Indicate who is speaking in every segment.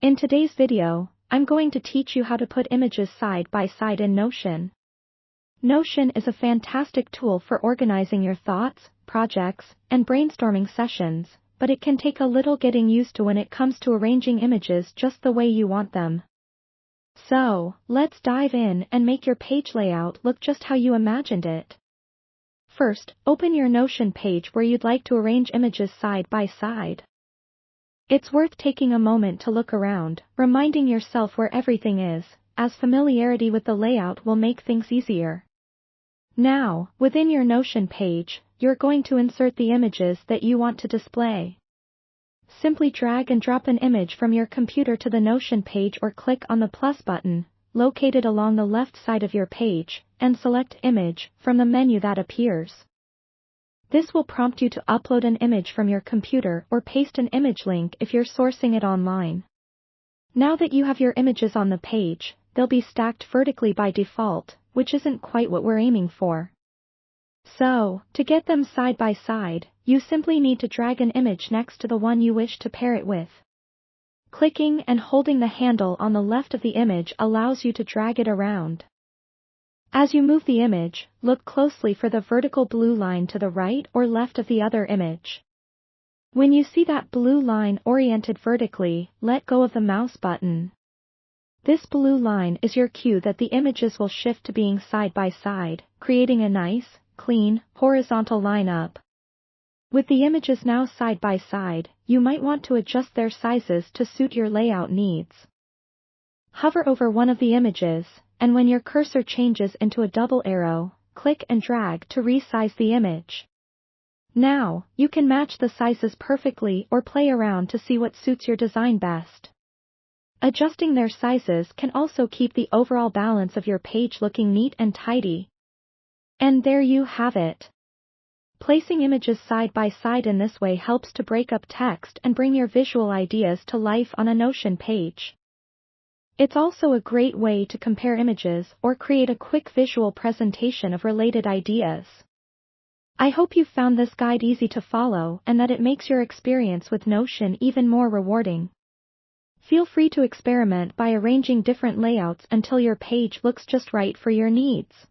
Speaker 1: In today's video, I'm going to teach you how to put images side by side in Notion. Notion is a fantastic tool for organizing your thoughts, projects, and brainstorming sessions, but it can take a little getting used to when it comes to arranging images just the way you want them. So, let's dive in and make your page layout look just how you imagined it. First, open your Notion page where you'd like to arrange images side by side. It's worth taking a moment to look around, reminding yourself where everything is, as familiarity with the layout will make things easier. Now, within your Notion page, you're going to insert the images that you want to display. Simply drag and drop an image from your computer to the Notion page or click on the plus button, located along the left side of your page, and select Image from the menu that appears. This will prompt you to upload an image from your computer or paste an image link if you're sourcing it online. Now that you have your images on the page, they'll be stacked vertically by default, which isn't quite what we're aiming for. So, to get them side by side, you simply need to drag an image next to the one you wish to pair it with. Clicking and holding the handle on the left of the image allows you to drag it around. As you move the image, look closely for the vertical blue line to the right or left of the other image. When you see that blue line oriented vertically, let go of the mouse button. This blue line is your cue that the images will shift to being side by side, creating a nice, clean, horizontal line up. With the images now side by side, you might want to adjust their sizes to suit your layout needs. Hover over one of the images, and when your cursor changes into a double arrow, click and drag to resize the image. Now, you can match the sizes perfectly or play around to see what suits your design best. Adjusting their sizes can also keep the overall balance of your page looking neat and tidy. And there you have it. Placing images side by side in this way helps to break up text and bring your visual ideas to life on a Notion page. It's also a great way to compare images or create a quick visual presentation of related ideas. I hope you found this guide easy to follow and that it makes your experience with Notion even more rewarding. Feel free to experiment by arranging different layouts until your page looks just right for your needs.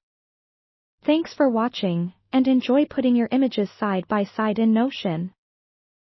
Speaker 1: Thanks for watching, and enjoy putting your images side by side in Notion.